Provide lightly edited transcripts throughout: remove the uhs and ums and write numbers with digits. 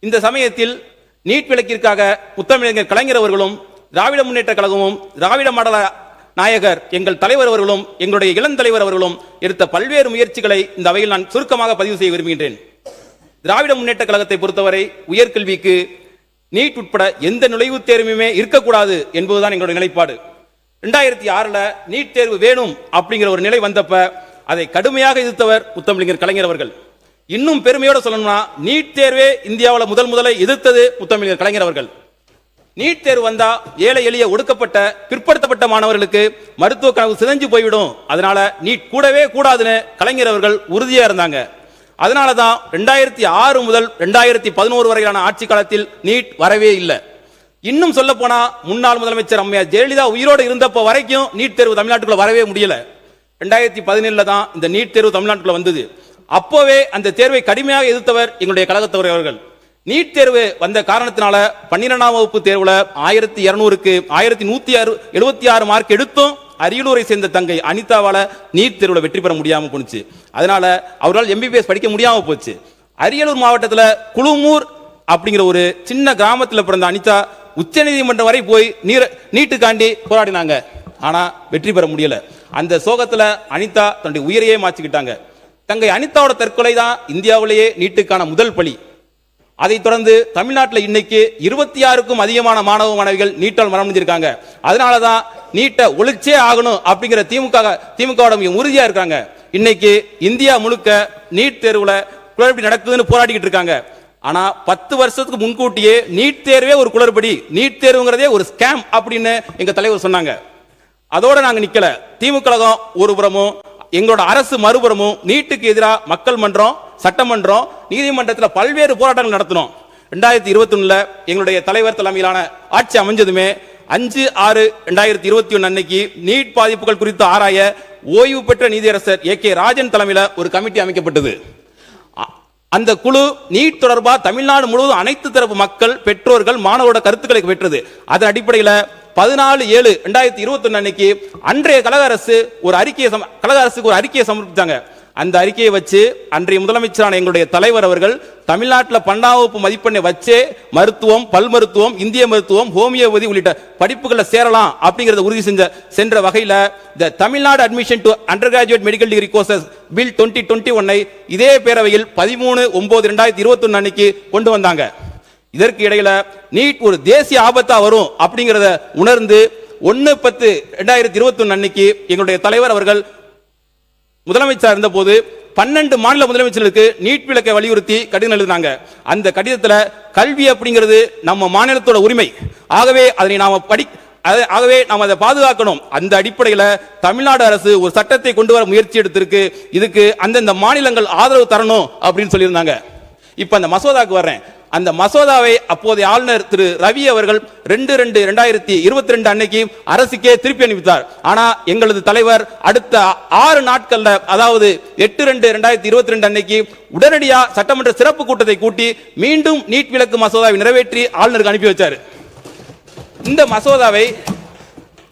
இந்த சமயத்தில் நீட் விலக்கிற்காக முத்தமிழர் கலைஞர் அவர்களும் திராவிட முன்னேற்ற கழகமும் திராவிட மாடல நாயகர் எங்கள் தலைவர் அவர்களும் எங்களுடைய இளந்தலைவர் அவர்களும் எடுத்த பல்வேறு முயற்சிகளை இந்த அவையில் நான் சுருக்கமாக பதிவு செய்ய விரும்புகின்றேன். திராவிட முன்னேற்ற கழகத்தை பொறுத்தவரை உயர்கல்விக்கு நீட் உட்பட எந்த நுழைவுத் தேர்வுமே இருக்கக்கூடாது என்பதுதான் எங்களுடைய நிலைப்பாடு. 2006 நீட் தேர்வு வேணும் அப்படிங்கிற ஒரு நிலை வந்தப்ப அதை கடுமையாக எதிர்த்தவர் முத்தமிழர் கலைஞர் அவர்கள். இன்னும் பெருமையோட சொல்லணும்னா நீட் தேர்வே இந்தியாவில் முதல்ல எதிர்த்தது முத்தமிழர் கலைஞர் அவர்கள். நீட் தேர்வு வந்தா ஏழை எளிய ஒடுக்கப்பட்ட பிற்படுத்தப்பட்ட மாணவர்களுக்கு மருத்துவ கனவு சிதைஞ்சு போய்விடும், அதனால நீட் கூடவே கூடாதுன்னு கலைஞர் அவர்கள் உறுதியா இருந்தாங்க. அதனாலதான் 2006 முதல் 2011 வரையிலான ஆட்சி காலத்தில் நீட் வரவே இல்லை. இன்னும் சொல்ல போனா முன்னாள் முதலமைச்சர் அம்மையார் ஜெயலலிதா உயிரோடு இருந்தப்ப வரைக்கும் நீட் தேர்வு தமிழ்நாட்டுக்குள்ள வரவே முடியல. 2017 தான் இந்த நீட் தேர்வு தமிழ்நாட்டுக்குள்ள வந்தது. அப்போவே அந்த தேர்வை கடுமையாக எதிர்த்தவர் எங்களுடைய கழகத்தவர் அவர்கள். நீட் தேர்வு வந்த காரணத்தினால 12ஆம் வகுப்பு தேர்வுல 1200க்கு 1176 மார்க் எடுத்தும் அரியலூரை சேர்ந்த தங்கை அனிதாவால நீட் தேர்வுல வெற்றி பெற முடியாம போச்சு. அதனால அவரால் MBBS படிக்க முடியாம போச்சு. அரியலூர் மாவட்டத்தில் குழுமூர் அப்படிங்கிற ஒரு சின்ன கிராமத்தில் பிறந்த அனிதா உச்சநீதிமன்றம் வரை போய் நீட்டுக்காண்டி போராடினாங்க. ஆனா வெற்றி பெற முடியல. அந்த சோகத்துல அனிதா தன்னுடைய உயிரையே மாற்றிக்கிட்டாங்க. தங்கை அனிதாவோட தற்கொலை தான் இந்தியாவிலேயே நீட்டுக்கான முதல் பலி. அதைத் தொடர்ந்து தமிழ்நாட்டில் இன்னைக்கு 26க்கும் அதிகமான மாணவ மாணவிகள் நீட்டால் மரணமடைஞ்சிருக்காங்க. அதனாலதான் நீட்டை ஒழிச்சே ஆகணும் அப்படிங்கிற திமுக உறுதியா இருக்காங்க. இன்னைக்கு இந்தியா முழுக்க நீட் தேர்வுல குளறுபடி நடக்குதுன்னு போராடிக்கிட்டு இருக்காங்க. ஆனா 10 வருஷத்துக்கு முன்கூட்டியே நீட் தேர்வே ஒரு குளறுபடி, நீட் தேர்வுங்கிறதே ஒரு ஸ்கேம் அப்படின்னு எங்க தலைவர் சொன்னாங்க. அதோட நாங்க நிக்கல. திமுக கழகம் ஒரு புறமும் எங்களோட அரசு மறுபுறமும் நீட்டுக்கு எதிராக மக்கள் மன்றம், சட்டமன்றம், நீதிமன்றத்தில் பல்வேறு போராட்டங்கள் நடத்தினோம். 2021 எங்களுடைய தலைவர் தலைமையிலான ஆட்சி அமைஞ்சதுமே 5/6/2021 அன்னைக்கு நீட் பாதிப்புகள் குறித்து ஆராய ஓய்வு பெற்ற நீதியரசர் AK ராஜன் தலைமையில் ஒரு கமிட்டி அமைக்கப்பட்டது. அந்த குழு நீட் தொடர்பாக தமிழ்நாடு முழுவதும் அனைத்து தரப்பு மக்கள், பெற்றோர்கள், மாணவரோட கருத்துக்களை பெற்றது. அதன் அடிப்படையில் 14/7/2021 அன்னைக்கு அன்றைய கழக அரசுக்கு ஒரு அறிக்கையை சமர்ப்பித்தாங்க. அந்த அறிக்கையை வச்சு அன்றைய முதலமைச்சரான எங்களுடைய தலைவர் அவர்கள் தமிழ்நாட்டில் 12ஆம் வகுப்பு மதிப்பெண்ணை வச்சே மருத்துவம், பல் மருத்துவம், இந்திய மருத்துவம், ஹோமியோபதி உள்ளிட்ட படிப்புகளை சேரலாம் அப்படிங்கறத உறுதி சென்ற வகையில் the Tamil Nadu admission to undergraduate medical degree courses bill 2021 இதே பேரவையில் 13/9/2021 அன்னைக்கு கொண்டு வந்தாங்க. இதற்கு இடையில நீட் ஒரு தேசிய ஆபத்தா வரும் அப்படிங்கறத உணர்ந்து 1/10/2021 அன்னைக்கு எங்களுடைய தலைவர் அவர்கள் முதலமைச்சர் இருந்த போது 12 மாநில முதலமைச்சர்களுக்கு நீட் விலக்கை வலியுறுத்தி கடிதம் எழுதினாங்க. அந்த கடிதத்தில் கல்வி அப்படிங்கிறது நம்ம மாநிலத்தோட உரிமை, ஆகவே நாம் அதை பாதுகாக்கணும். அந்த அடிப்படையில் தமிழ்நாடு அரசு ஒரு சட்டத்தை கொண்டு வர முயற்சி எடுத்திருக்கு. இதுக்கு அந்தந்த மாநிலங்கள் ஆதரவு தரணும் அப்படின்னு சொல்லியிருந்தாங்க. இப்ப அந்த மசோதாக்கு வர்றேன். அந்த மசோதாவை அப்போதைய ஆளுநர் திரு ரவி அவர்கள் 2/2/2022 அன்னைக்கு அரசுக்கே திருப்பி அனுப்பித்தார். ஆனா எங்களது தலைவர் அடுத்த 6 நாட்கள்ல, அதாவது 8/2/2022 அன்னைக்கு உடனடியா சட்டமன்ற சிறப்பு கூட்டத்தை கூட்டி மீண்டும் நீட் விலக்கு மசோதாவை நிறைவேற்றி ஆளுநருக்கு அனுப்பி வச்சார். இந்த மசோதாவை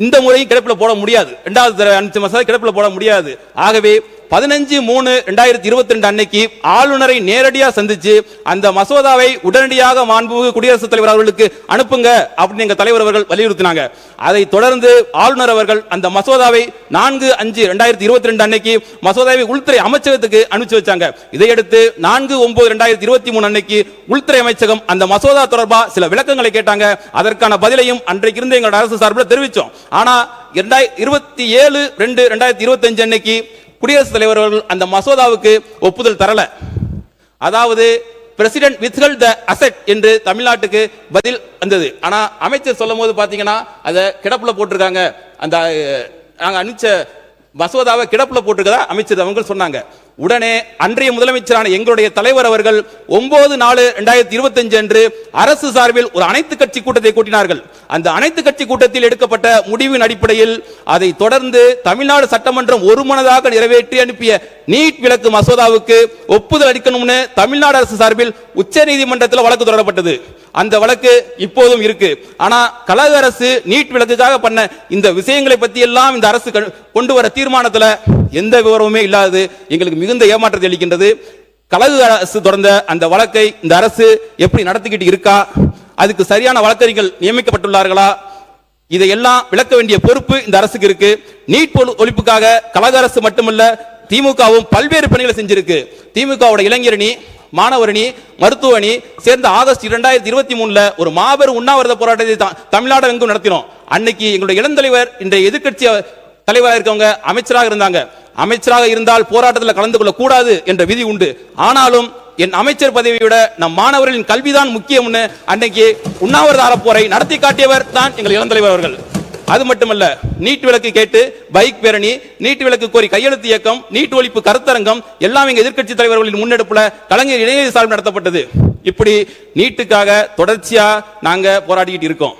இந்த முறையும் கிடப்பில் போட முடியாது, 2வது மசோதா கிடப்பில் போட முடியாது. ஆகவே 15/3/2022 அன்னைக்கு ஆளுநரை நேரடியாக சந்திச்சு அந்த மசோதாவை உடனடியாக மாண்புமிகு குடியரசுத் தலைவர் அவர்களுக்கு அனுப்புங்க அப்படின்னு எங்க தலைவர் அவர்கள் வலியுறுத்தினாங்க. அதை தொடர்ந்து ஆளுநர் அவர்கள் அந்த மசோதாவை 4/5/2022 அன்னைக்கு மசோதாவை உள்துறை அமைச்சகத்துக்கு அனுப்பிச்சு வச்சாங்க. இதையடுத்து 4/9/2023 அன்னைக்கு உள்துறை அமைச்சகம் அந்த மசோதா தொடர்பாக சில விளக்கங்களை கேட்டாங்க. அதற்கான பதிலையும் அன்றைக்கு இருந்த எங்களோட அரசு சார்பில் தெரிவித்தோம். ஆனா 27/2/2025 அன்னைக்கு குடியரசுத் தலைவர் அவர்கள் அந்த மசோதாவுக்கு ஒப்புதல் தரல. அதாவது பிரசிடென்ட் வித்ஹெல்ட் தி அசெட் என்று தமிழ்நாட்டுக்கு பதில் வந்தது. ஆனா அமைச்சர் சொல்லும் போது பாத்தீங்கன்னா அதை கிடப்புல போட்டிருக்காங்க. அந்த நாங்க அனுப்பிச்ச மசோதாவை கிடப்புல போட்டிருக்கதா அமைச்சர் அவங்க சொன்னாங்க. உடனே அன்றைய முதலமைச்சரான எங்களுடைய தலைவர் அவர்கள் 9/4/2025 அன்று அரசு சார்பில் ஒரு அனைத்து கட்சி கூட்டத்தை கூட்டினார்கள். அந்த அனைத்து கட்சி கூட்டத்தில் எடுக்கப்பட்ட முடிவின் அடிப்படையில் அதை தொடர்ந்து தமிழ்நாடு சட்டமன்றம் ஒருமனதாக நிறைவேற்றி அனுப்பிய நீட் விலக்கு மசோதாவுக்கு ஒப்புதல் அளிக்கணும்னு தமிழ்நாடு அரசு சார்பில் உச்ச நீதிமன்றத்தில் வழக்கு தொடரப்பட்டது. அந்த வழக்கு இப்போதும் இருக்கு. ஆனா கழக அரசு நீட் விலக்குக்காக பண்ண இந்த விஷயங்களை பத்தி எல்லாம் இந்த அரசு கொண்டு வர தீர்மானத்தில் எந்த விவரமுமே இல்லாதது எங்களுக்கு மிகுந்த ஏமாற்றத்தை அளிக்கின்றது. கழக அரசு தொடர்ந்த அந்த வழக்கை இந்த அரசு எப்படி நடத்திக்கிட்டு இருக்கா, அதுக்கு சரியான வழக்கறிஞர்கள் நியமிக்கப்பட்டுள்ளார்களா, இதையெல்லாம் விளக்க வேண்டிய பொறுப்பு இந்த அரசுக்கு இருக்கு. நீட் ஒழிப்புக்காக கழக அரசு மட்டுமல்ல, திமுகவும் பல்வேறு பணிகளை செஞ்சிருக்கு. திமுகவோட இளைஞரணி, மாணவரணி, மருத்துவ அணி சேர்ந்த ஆகஸ்ட் 2023 ஒரு மாபெரும் உண்ணாவிரத போராட்டத்தை தமிழ்நாடு எங்கும் நடத்தினோம். அன்னைக்கு எங்களுடைய இளந்தலைவர், இன்றைய எதிர்க்கட்சி தலைவராக இருக்கவங்க அமைச்சராக இருந்தாங்க. அமைச்சராக இருந்தால் போராட்டத்தில் கலந்து கொள்ள கூடாது என்ற விதி உண்டு. ஆனாலும் என் அமைச்சர் பதவியை விட நம் மாணவர்களின் கல்விதான் முக்கியம்னு அன்னைக்கு உண்ணாவிரத அறப்போரை நடத்தி காட்டியவர் தான் எங்கள் இளந்தலைவர் அவர்கள். அது மட்டுமல்ல, நீட் விலக்கு கேட்டு பைக் பேரணி, நீட் விலக்கு கோரி கையெழுத்து இயக்கம், நீட் ஒழிப்பு கருத்தரங்கம் எல்லாம் எங்க எதிர்க்கட்சி தலைவர்களின் முன்னெடுப்புல கலைஞர் இணைய சார்பில் நடத்தப்பட்டது. இப்படி நீட்டுக்காக தொடர்ச்சியா நாங்க போராடிக்கிட்டு இருக்கோம்.